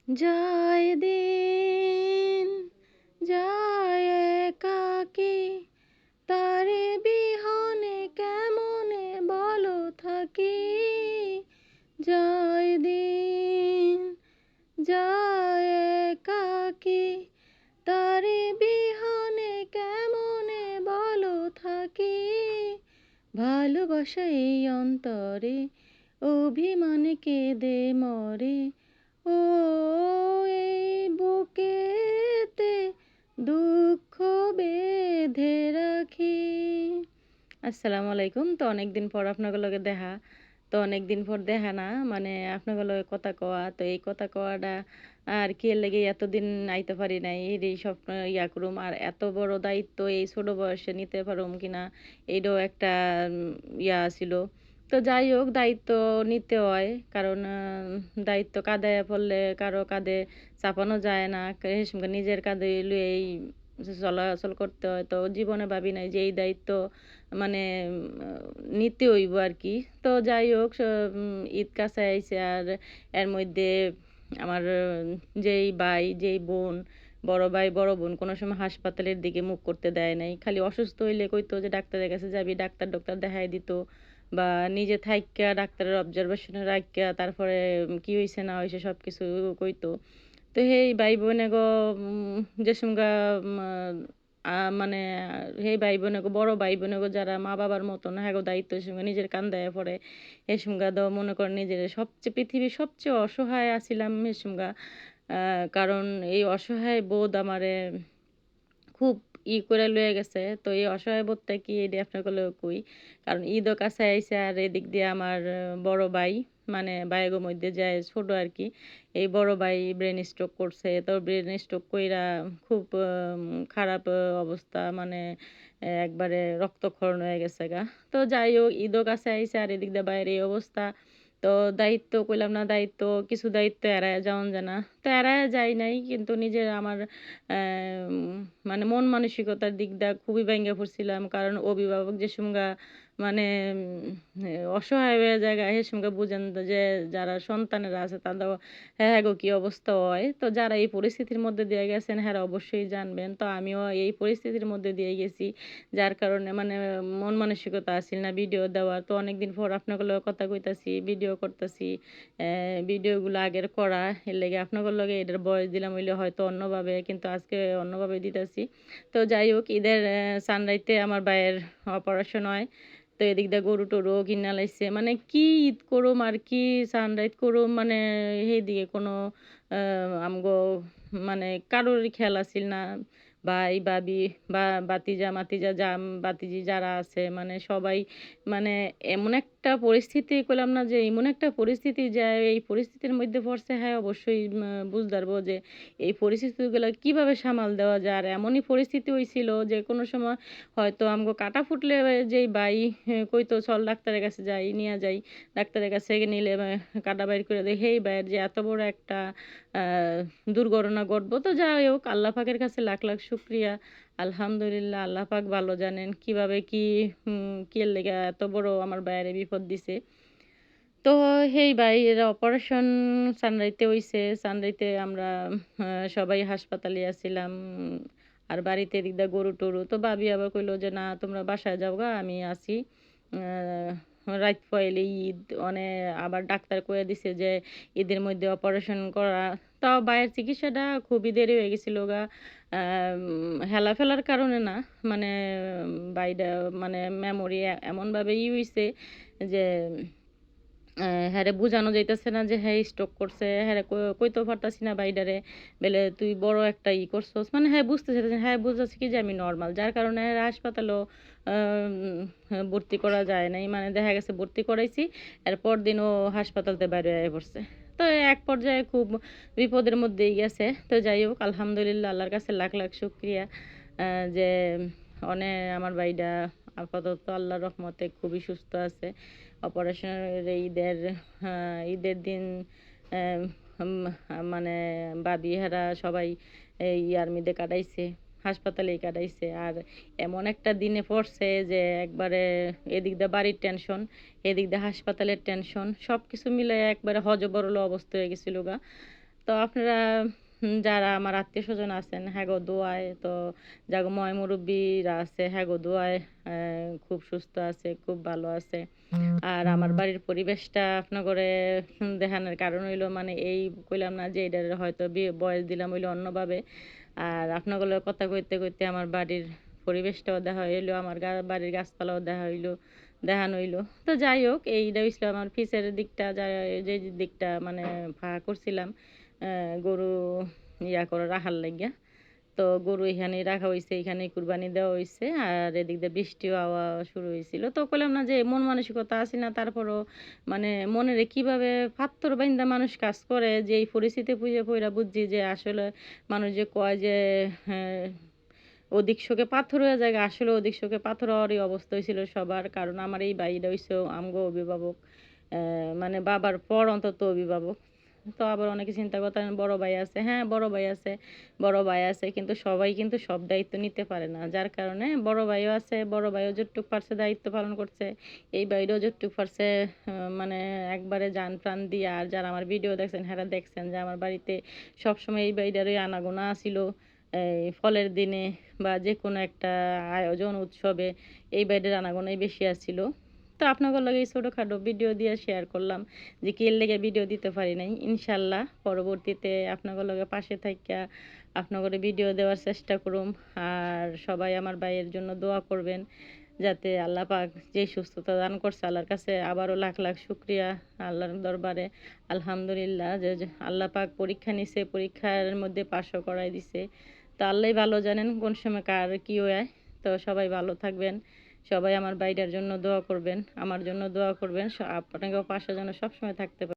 যায় দিন যায় একাকী, তারে বিহনে কেমনে বলো থাকি। যায় দিন যায় একাকী, তারে বিহনে কেমনে বলো থাকি। ভালোবাসা এই অন্তরে অভিমানে কেঁদে মরে, ও এই বুকেতে দুঃখ বেঁধে রাখি। আসসালামু আলাইকুম। তো অনেকদিন পর আপনাদের লগে দেখা। তো অনেকদিন পর দেখা না মানে আপনাদের লগে কথা কওয়া। তো এই কথা কওয়াটা আর কি এর লেগে এতদিন আইতে পারি নাই। এই সব ইয়া করুম। আর এত বড় দায়িত্ব এই ছোট বয়সে নিতে পারুম কিনা এইটাও একটা ইয়া ছিল। তো যাই হোক দায়িত্ব নিতে হয়। কারণ দায়িত্ব কাঁধে পড়লে কারো কাঁধে চাপানো যায় না। এই সময় নিজের কাঁধে লইয়াই চলাচল করতে হয়। তো জীবনে ভাবি নাই যে এই দায়িত্ব মানে নিতে হইব আরকি। তো যাই হোক ঈদ কাছে আইছে আর এর মধ্যে আমার যেই ভাই, যেই বোন, বড় ভাই, বড় বোন কোনো সময় হাসপাতালের দিকে মুখ করতে দেয় নাই। খালি অসুস্থ হইলে কইতো যে ডাক্তারের কাছে যাবি, ডাক্তার দেখায় দিত। বা নিজে থাইক্যা ডাক্তারের অবজারভেশনে রাইখা তারপরে কি হইছে না হইছে সবকিছু কইতো। তো হেই ভাই-বোনেগো যেসমগা মা মানে হেই ভাই-বোনেগো বড় ভাই-বোনেগো যারা মা-বাবার মতন হ্যাগো দায়িত্ব এসমগা নিজের কান্দায়া পড়ে। এসমগা মনে করেন নিজের পৃথিবীর সবচেয়ে অসহায় আছিলাম এসমগা। কারণ এই অসহায় বোধ আমারে খুব করে লইয়া গেছে। তো এই অসহায় বোধটা কি এডি আপনাকে লগে কই। কারণ ঈদও কাছে আইছে আর এদিক দিয়ে আমার বড় ভাই মানে ভাইয়েগো মধ্যে যে ছোট আরকি। এই বড় ভাই ব্রেইন স্ট্রোক করছে। তো ব্রেইন স্ট্রোক কইরা খুব খারাপ অবস্থা মানে একবারে রক্তক্ষরণ হয়ে গেছে গা। তো যাই হোক ঈদও কাছে আইছে আর এদিক দিয়ে ভাইয়ের এই অবস্থা। তো দায়িত্ব কইলাম না দায়িত্ব কিছু দায়িত্ব এড়ায়া যাওন যায় না। তো এড়ায়া যাই নাই কিন্তু নিজের আমার মানে মন মানসিকতার দিক দিয়ে খুবই ভাইঙ্গা পড়ছিলাম। কারণ অভিভাবক যে সমগা মানে অসহায় হয়ে জায়গা হে সমগা বুঝেন যে যারা সন্তানেরা আছে তাদের হ্যাগো কি অবস্থা হয়। তো যারা এই পরিস্থিতির মধ্যে দিয়ে গেছেন হ্যাঁ অবশ্যই জানবেন। তো আমিও এই পরিস্থিতির মধ্যে দিয়ে গেছি। যার কারণে মানে মন মানসিকতা আছিল না ভিডিও দেওয়ার। তো অনেকদিন পর আপনাদের লগে কথা কইতাছি, ভিডিও করতাছি। ভিডিওগুলো আগের করা এর লেগে আপনাদের লগে এটার ভয়েস দিলাম হইলে হয়তো অন্যভাবে কিন্তু আজকে অন্যভাবে দিতেছি। তো যাই হোক ঈদের সানরাইতে আমার ভাইয়ের অপারেশন হয়। তো এদিক দিয়ে গরু-টরুও কিনা লাইছে। মানে কি ঈদ করুম আর কি সানরাইজ করুম মানে সেইদিকে কোনো আ আমগো মানে কারোরই খেয়াল আছিল না। ভাই, ভাবি বা বাতিজা, বাতিজি যারা আছে মানে সবাই মানে এমন একটা পরিস্থিতি কইলাম না যে এমন একটা পরিস্থিতি যে এই পরিস্থিতির মধ্যে পড়ছে হ্যাঁ, অবশ্যই বুঝতে পারবো যে এই পরিস্থিতিগুলা কিভাবে সামাল দেওয়া যায়। আর এমনই পরিস্থিতি হইছিল যে কোনো সময় হয়তো আমগো কাটা ফুটলে যেই ভাই কইতো চল ডাক্তারের কাছে যাই, নিয়া যাই। ডাক্তারের কাছে নিলে কাটা বাইর করে দেয়। হেই ভাইয়ের যে এত বড় একটা আ দুর্ঘটনা ঘটবো। তো যাই হোক আল্লাহ পাকের কাছে লাখ, লাখ শুকরিয়া। আলহামদুলিল্লাহ আল্লাহ পাক ভালো জানেন কিভাবে কি কি এর লেগা এত বড় আমার ভাইয়ারে বিপদ দিছে। তো হেই ভাইয়ের অপারেশন সানরাইতে হইছে। সানরাইতে আমরা আ সবাই হাসপাতালে আছিলাম। আর বাড়িতে এদিক দিয়া গরু-টরু। তো ভাবি আবার কইলো যে, "না তোমরা বাসায় যাওগা, আমি আছি।" রাইত পইলে ঈদ আবার ডাক্তার কইয়া দিছে যে ঈদের মধ্যে অপারেশন করা। তাও ভাইয়ের চিকিৎসাটা খুবই দেরি হয়ে গেছিল গা। হেলাফেলার কারণে না, মানে ভাইডা মানে মেমোরি এমনভাবে হইছে যে হ্যারে বুঝানো যাইতেছে না যে হ্যাঁ স্ট্রোক করছে। হ্যারে কইতেও পারতাছি না ভাইডারে বেলে তুই বড় একটা করছস। মানে হ্যাঁ বুঝতেছে হ্যাঁ বুঝাচ্ছে কি যে আমি নরমাল। যার কারণে হ্যারে হাসপাতালেও ভর্তি করা যায় নাই। মানে দেখা গেছে ভর্তি করাইছি। এর পরদিন ও হাসপাতালতে বাইরে আয়া পড়ছে। তো এক পর্যায়ে খুব বিপদের মধ্যেই গেছে। তো যাই হোক আলহামদুলিল্লাহ আল্লাহর কাছে লাখ, লাখ শুকরিয়া যে অনে আমার ভাইডা আপাতত আল্লাহর রহমতে খুবই সুস্থ আছে। অপারেশনের ঈদের দিন অ্যা হুম মানে ভাবি হেরা সবাই এই আর্মিতে কাটাইছে, হাসপাতালেই কাটাইছে। আর এমন একটা দিনে পড়ছে যে একবারে এদিক দিয়ে বাড়ির টেনশন, এদিক দিয়ে হাসপাতালের টেনশন। সবকিছু মিলাইয়া একবারে হযবরল অবস্থা হয়ে গেছিল গা। তো আপনারা যারা আমার আত্মীয়স্বজন আছেন হ্যাগো দোয়ায় তো যাগো ময় মুরব্বিরা আছে হ্যাগো দোয়ায় খুব সুস্থ আছে, খুব ভালো আছে। আর আমার বাড়ির পরিবেশটা আপনাগরে দেখানোর কারণ হইলো মানে এই কইলাম না যে এটার হয়তো বয়স দিলাম হইলো অন্যভাবে। আর আপনাগুলো কথা কইতে, কইতে আমার বাড়ির পরিবেশটাও দেখা হইলো, আমার বাড়ির গাছপালাও দেখা হইলো, দেখানো হইলো। তো যাই হোক এইটা হইছিল আমার পিছের দিকটা যে দিকটা মানে ফাঁকা করছিলাম গরু করে রাখার লাইগা। তো গরু এখানেই রাখা হইছে, এখানেই কুরবানি দেওয়া হইছে। আর এদিক দিয়ে বৃষ্টিও হওয়া শুরু হইছিল। তো কইলাম না যে মন মানসিকতা আছে না তারপরও মানে মনেরে কিভাবে পাথর বাইন্দা মানুষ কাজ করে যে এই পরিস্থিতি পইড়া বুঝছি যে আসলে মানুষ যে কয় যে হ্যাঁ, অধিক শোকে পাথর হয়ে যায় আসলে অধিক শোকে পাথর হওয়ারই অবস্থা হয়েছিল সবার। কারণ আমার এই ভাইটা হইছে আমগো অভিভাবক। মানে বাবার পর অন্তত অভিভাবক। তো আবার অনেকে চিন্তা করতেন বড় ভাই আছে। হ্যাঁ, বড় ভাই আছে, বড় ভাই আছে। কিন্তু সবাই কিন্তু সব দায়িত্ব নিতে পারে না। যার কারণে বড় ভাইও আছে, বড় ভাইও যতটুক পারছে দায়িত্ব পালন করছে। এই ভাইটাও যতটুক পারছে মানে একবারে জান প্রাণ দিয়ে আর যারা আমার ভিডিও দেখছেন হেরা দেখছেন যে আমার বাড়িতে সবসময় এই ভাইটারই আনাগোনা ছিল। এই ফলের দিনে বা যেকোনো একটা আয়োজন উৎসবে এই ভাইটার আনাগোনাই বেশি আছিল। তো আপনাদের লগে এই ছোটখাটো ভিডিও দিয়ে শেয়ার করলাম যে কি এর লেগে ভিডিও দিতে পারি নাই। ইনশাল্লাহ পরবর্তীতে আপনাদের লগে পাশে থাইকা আপনাদের ভিডিও দেওয়ার চেষ্টা করুম। আর সবাই আমার ভাইয়ের জন্য দোয়া করবেন যাতে আল্লাহ পাক যে সুস্থতা দান করছে আল্লাহর কাছে আবারও লাখ লাখ শুকরিয়া আল্লাহর দরবারে আলহামদুলিল্লাহ যে আল্লাহ পাক পরীক্ষা নিছে, পরীক্ষার মধ্যে পাশও করাই দিছে। তো আল্লাহই ভালো জানেন কোন সময় কার কি হয়। তো সবাই ভালো থাকবেন। সবাই আমার ভাইটার জন্য দোয়া করবেন, আমার জন্য দোয়া করবেন। আপনাকেও পাশে যেন সবসময় থাকতে পারে।